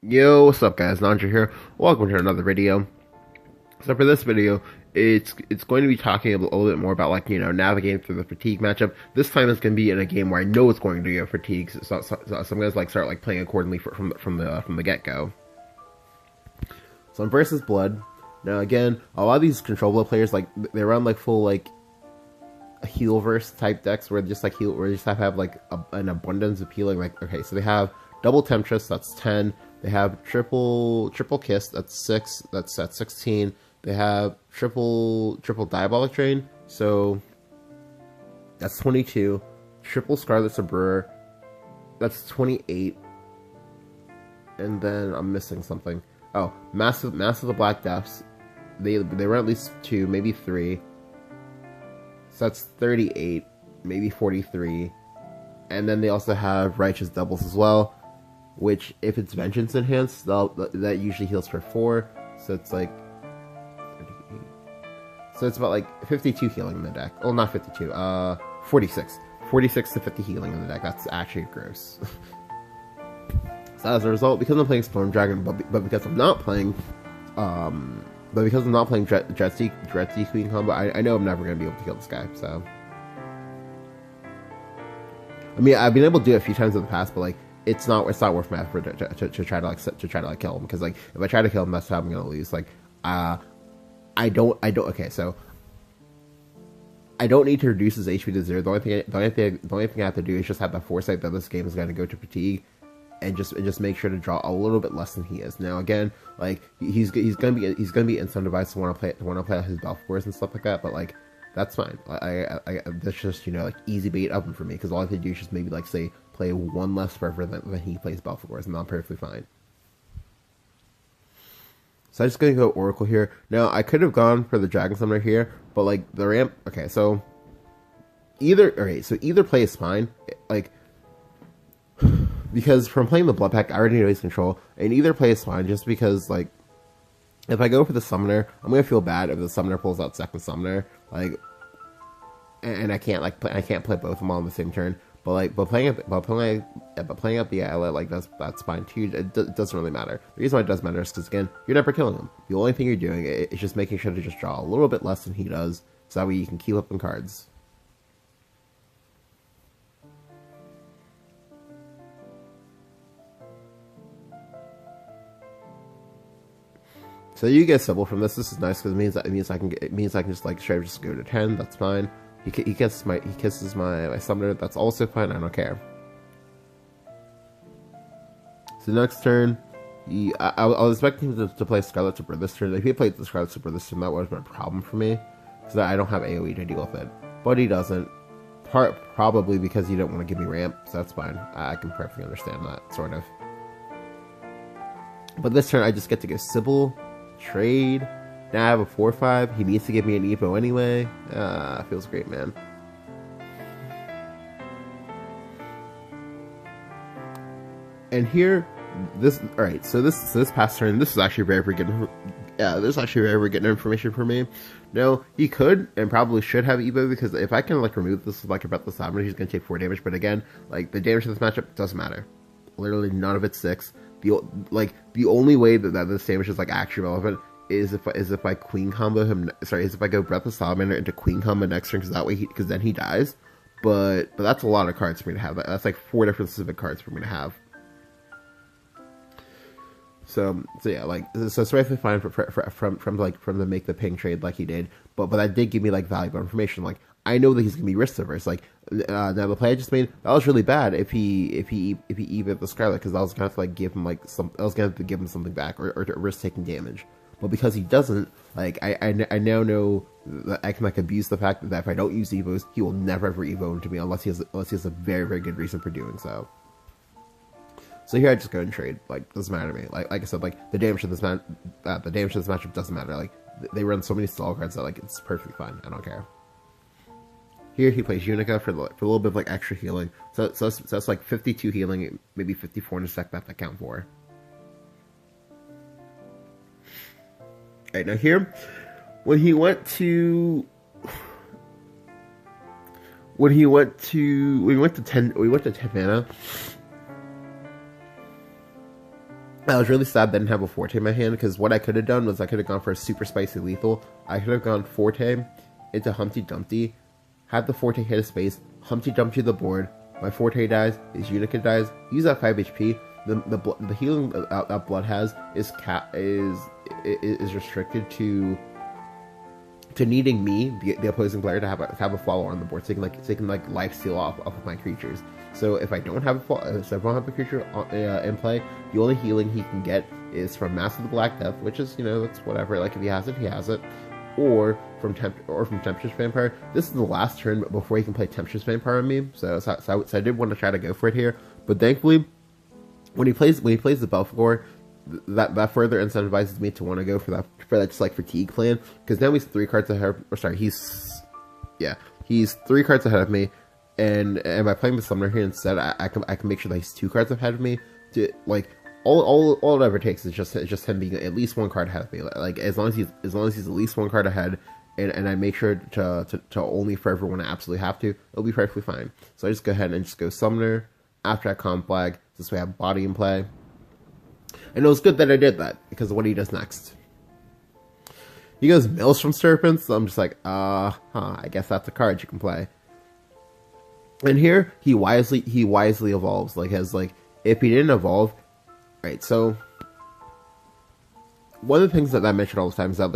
Yo, what's up guys, Nandra here. Welcome to another video. So for this video, it's going to be talking a little bit more about navigating through the fatigue matchup. This time it's going to be in a game where I know it's going to be a fatigue, so I'm going to start playing accordingly from the get-go. So I'm versus Blood. Now again, a lot of these controllable players they run full heal verse type decks where they just have an abundance of healing. Okay, so they have double Temptress, that's 10. They have triple Kiss, that's 6. That's at 16. They have triple Diabolic Drain, so that's 22. Triple Scarlet Sabrer, that's 28. And then I'm missing something. Oh, Massive the Black Deaths. They run at least 2, maybe 3. So that's 38, maybe 43. And then they also have Righteous Doubles as well, which, if it's Vengeance enhanced, that usually heals for 4. So it's it's about 52 healing in the deck. Oh, not 52. 46. 46 to 50 healing in the deck. That's actually gross. So as a result, because I'm playing Storm Dragon, but because I'm not playing, Dredzy Queen combo, I know I'm never gonna be able to kill this guy. So, I mean, I've been able to do it a few times in the past, but it's not worth my effort to try to kill him, because if I try to kill him, that's how I'm gonna lose. Okay, so I don't need to reduce his HP to 0. The only thing I have to do is just have the foresight that this game is gonna go to fatigue, and just make sure to draw a little bit less than he is. Now again, he's gonna be incentivized to want to play his Balfours and stuff like that, but that's fine. That's just easy bait up for me, because all I have to do is just maybe say play one less fervor than he plays Balfours, and I'm perfectly fine. So I'm just gonna go Oracle here. Now I could have gone for the Dragon Summoner here, but the ramp. Okay, so either play is fine. Because from playing the Blood Pact, I already know he's control, and either play is fine, just because if I go for the Summoner, I'm gonna feel bad if the Summoner pulls out second Summoner, and I can't play both of them on the same turn. But playing up the ally, that's fine too. It doesn't really matter. The reason why it does matter is because, again, you're never killing him. The only thing you're doing is just making sure to just draw a little bit less than he does, so that way you can keep up in cards. So you get Sybil from this. This is nice because it means I can just straight up just go to 10. That's fine. He kisses my summoner. That's also fine. I don't care. So next turn, I was expecting him to play Scarlet Super this turn. If he played the Scarlet Super this turn, that would have been a problem for me, because I don't have AOE to deal with it. But he doesn't. Probably because he didn't want to give me ramp. So that's fine. I can perfectly understand that, sort of. But this turn, I just get to go Sybil, trade. Now I have a 4/5. He needs to give me an Evo anyway. Feels great, man. And here, alright, so this past turn, this is actually very good. Yeah, this is actually very good information for me. Now, he could and probably should have Evo, because if I can remove this about the Summoner, he's gonna take 4 damage. But again, the damage of this matchup doesn't matter. Literally none of it's 6. The only way that this damage is actually relevant is if I queen combo him. Sorry, is if I go Breath of Salamander into queen combo next turn, because then he dies. But that's a lot of cards for me to have. That's 4 different specific cards for me to have. So yeah, so it's perfectly fine from the make the ping trade he did, but that did give me valuable information. I know that he's gonna be risk averse. Now the play I just made, that was really bad if he evened the Scarlet, because I was gonna have to give him I was gonna have to give him something back, or to risk taking damage. But because he doesn't, I now know that I can abuse the fact that if I don't use Evos, he will never ever Evo into me unless he has a very, very good reason for doing so. So here I just go and trade. Doesn't matter to me. Like I said, the damage of this matchup doesn't matter. They run so many stall cards that it's perfectly fine. I don't care. Here he plays Unica for a little bit of extra healing. So that's 52 healing, maybe 54 in a sec that I count for. Alright, now here, when he went to 10 mana, I was really sad that I didn't have a Forte in my hand, because what I could have done was I could have gone for a super spicy lethal. I could have gone Forte into Humpty Dumpty, had the Forte hit a space, Humpty Dumpty the board, my Forte dies, his Unica dies, use that 5 HP, the healing that Blood has is restricted to needing me, the opposing player, to have a follower on the board, so he can life steal off of my creatures. So if I don't have a creature in play, the only healing he can get is from Mask of the Black Death, which is, that's whatever. Like, if he has it, he has it, or from Temptress Vampire. This is the last turn before he can play Temptress Vampire on me. So I did want to try to go for it here, but thankfully, when he plays the Belphegor, that further incentivizes me to want to go for that just like fatigue plan, because now he's 3 cards ahead. Or sorry, he's 3 cards ahead of me, and by playing the Summoner here instead, I can make sure that he's 2 cards ahead of me. To like all it ever takes is just him being at least 1 card ahead of me. Like as long as he's at least 1 card ahead, and I make sure to only forever when I absolutely have to, it'll be perfectly fine. So I just go ahead and just go Summoner after I Comp Flag. This way I have Body in play. And it was good that I did that, because of what he does next. He goes Maelstrom Serpents, so I'm just like, I guess that's a card you can play. And here, he wisely evolves. If he didn't evolve, right, so one of the things that I mentioned all the time is that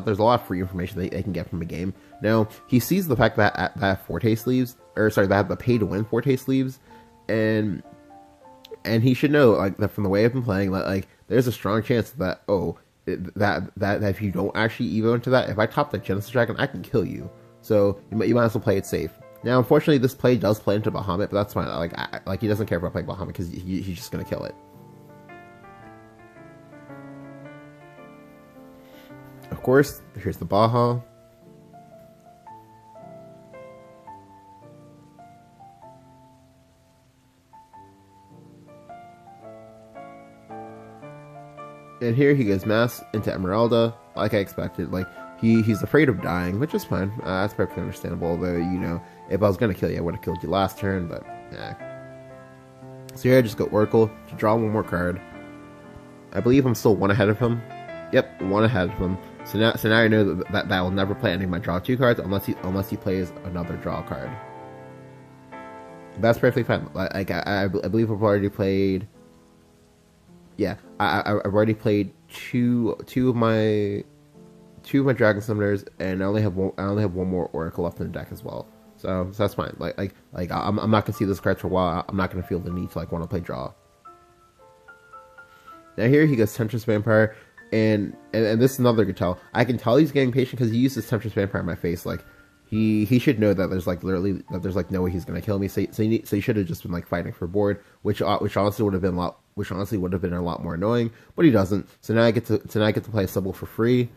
there's a lot of free information that they can get from a game. Now, he sees the fact that Forte sleeves, that the pay-to-win Forte sleeves, and he should know, that from the way I've been playing, there's a strong chance that, that if you don't actually evo into that, if I top the Genesis Dragon, I can kill you. So you might as well play it safe. Now, unfortunately, this play does play into Bahamut, but that's fine. He doesn't care about playing Bahamut, because he's just gonna kill it. Of course, here's the Baha. And here he goes Mass into Emeralda, like I expected. He's afraid of dying, which is fine. That's perfectly understandable. Although, if I was gonna kill you, I would have killed you last turn, but yeah. So here I just go Oracle to draw 1 more card. I believe I'm still 1 ahead of him. Yep, 1 ahead of him. So now I know that I will never play any of my draw 2 cards unless he plays another draw card. That's perfectly fine. I believe I've already played. Yeah, I've already played two of my Dragon Summoners, and I only have one more Oracle left in the deck as well. So that's fine. I'm not gonna see this card for a while. I'm not gonna feel the need to want to play draw. Now here he goes Temptress Vampire, and this is another good tell. I can tell he's getting patient because he uses Temptress Vampire in my face. He should know that there's no way he's gonna kill me. So he should have just been fighting for board, which honestly would have been a lot more annoying. But he doesn't. So now I get to play a Sybil for free,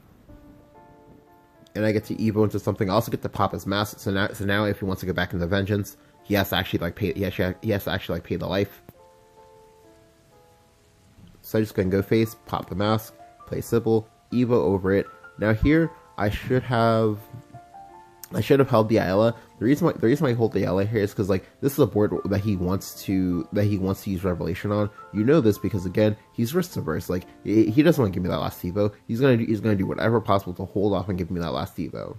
and I get to evo into something. I also get to pop his mask. So now if he wants to go back into Vengeance, he has to actually pay. He has to actually pay the life. So I just go and go face, pop the mask, play Sybil, evo over it. Now here I should have held the Ayla. The reason why I hold the Ayla here is because this is a board that he wants to use Revelation on. You know this because again he's risk averse. He doesn't want to give me that last evo. He's gonna do whatever possible to hold off and give me that last evo.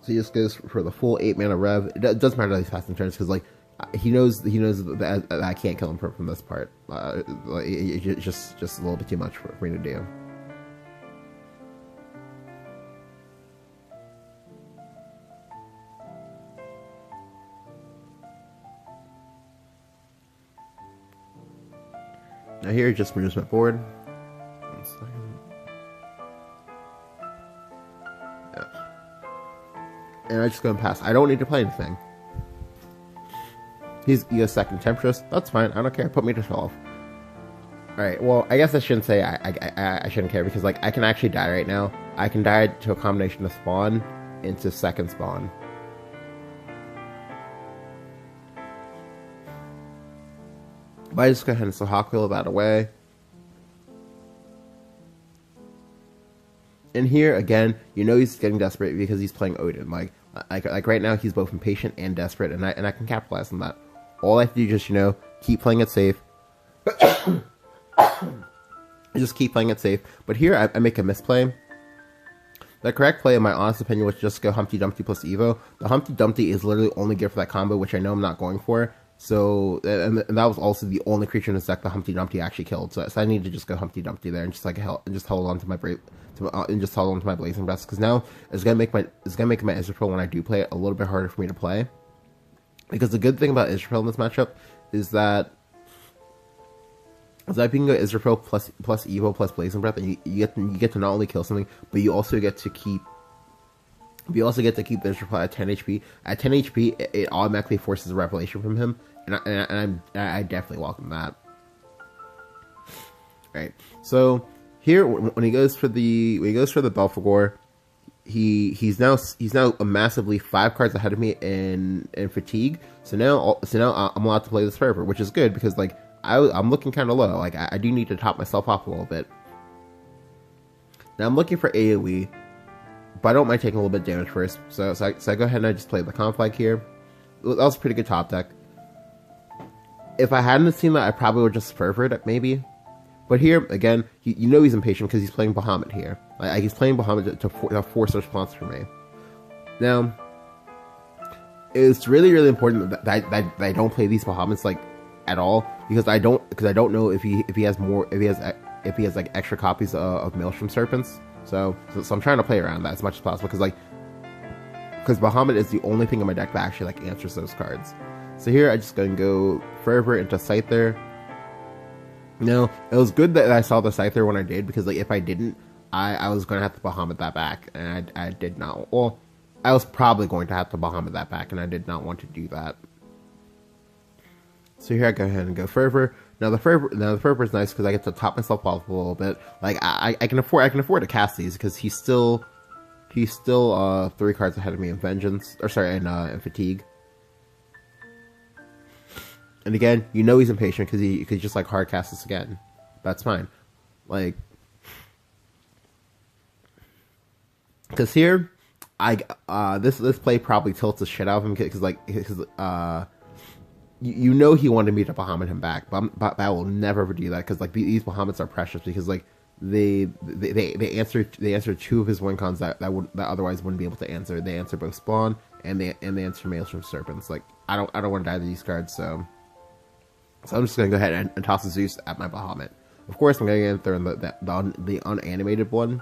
So he just goes for the full 8 mana rev. It doesn't matter that he's passing turns because he knows that I can't kill him from this part. It's just a little bit too much for me to do. Now here it just moves my board. 1 second. Yeah. And I just go and pass. I don't need to play anything. He has second Temptress. That's fine. I don't care. Put me to 12. Alright, well, I guess I shouldn't say I shouldn't care because I can actually die right now. I can die to a combination of spawn into second spawn. But I just go ahead and Sahakville that away. And here, again, he's getting desperate because he's playing Odin. Like right now, he's both impatient and desperate, and I can capitalize on that. all I have to do is just, keep playing it safe. Just keep playing it safe. But here, I make a misplay. The correct play, in my honest opinion, was just go Humpty Dumpty plus Evo. The Humpty Dumpty is literally only good for that combo, which I know I'm not going for. So, and that was also the only creature in this deck the Humpty Dumpty actually killed. So I need to just go Humpty Dumpty there and just hold on to my Blazing Breath, because now it's gonna make my Israel when I do play it a little bit harder for me to play. Because the good thing about Israel in this matchup is that if you can go Israel plus Evo plus Blazing Breath, and you get to not only kill something, but you also get to keep the Israel at 10 HP. At 10 HP, it automatically forces a revelation from him, and I definitely welcome that. Right. So here, when he goes for the Belphegor, he's now massively 5 cards ahead of me in fatigue. So now I'm allowed to play this Fervor, which is good because like I'm looking kind of low. Like I do need to top myself off a little bit. Now I'm looking for AoE, but I don't mind taking a little bit of damage first. So I go ahead and I just play the Conflag here. That was a pretty good top deck. If I hadn't seen that, I probably would just Fervored it maybe. But here, again, he's impatient because he's playing Bahamut here. Like he's playing Bahamut to force a response from me. Now, it's really, really important that I don't play these Bahamuts like at all, because I don't know if he has like extra copies of Maelstrom Serpents. So I'm trying to play around that as much as possible, because Bahamut is the only thing in my deck that actually like answers those cards. So here I just gonna go Fervor into Scyther. No, it was good that I saw the Scyther when I did, because like if I didn't, I was going to have to Bahamut that back, and I did not. Well, I was probably going to have to Bahamut that back, and I did not want to do that. So here I go ahead and go Fervor. Now the Fervor is nice because I get to top myself off a little bit. Like I can afford to cast these because he's still 3 cards ahead of me in Vengeance, or sorry, in Fatigue. And again, he's impatient because he could just like hard cast this again. That's fine. Like, because here, this play probably tilts the shit out of him because he wanted me to Bahamut him back, but I will never ever do that because like these Bahamuts are precious, because like they answer 2 of his win cons that otherwise wouldn't be able to answer. They answer both Spawn and they answer Maelstrom Serpents. Like I don't want to die to these cards, so I'm just gonna go ahead and toss a Zeus at my Bahamut. Of course, I'm gonna throw in the unanimated one.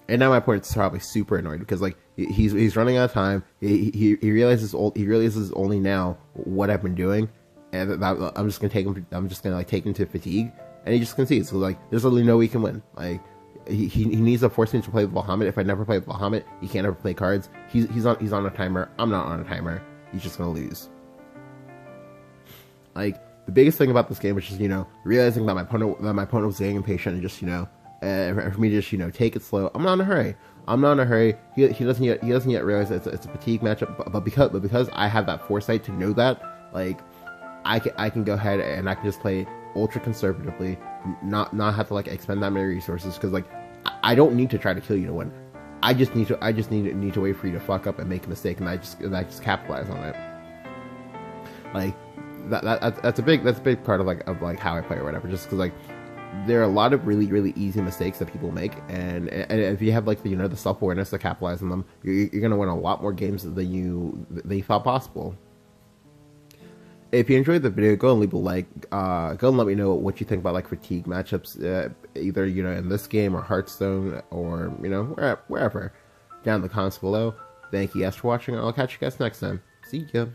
And now my opponent's probably super annoyed because like he's running out of time. He realizes only now what I've been doing, and I'm just gonna take him. I'm just gonna like take him to Fatigue, and he just concedes. So like there's literally no way he can win. Like he needs to force me to play the Bahamut. If I never play the Bahamut, he can't ever play cards. He's on a timer. I'm not on a timer. He's just gonna lose. Like the biggest thing about this game was just realizing that my opponent was getting impatient and just for me to just take it slow. I'm not in a hurry. He doesn't yet realize that it's a fatigue matchup. But because I have that foresight to know that, like I can go ahead and I can just play ultra conservatively, not have to like expend that many resources, because like I don't need to try to kill you to win. I just need to wait for you to fuck up and make a mistake, and I just capitalize on it. Like that's a big part of how I play or whatever. Just because like there are a lot of really, really easy mistakes that people make, and if you have like the self-awareness to capitalize on them, you're gonna win a lot more games than you thought possible. If you enjoyed the video, go and leave a like. Go and let me know what you think about like fatigue matchups, either in this game or Hearthstone or wherever down in the comments below. Thank you guys for watching. I'll catch you guys next time. See ya.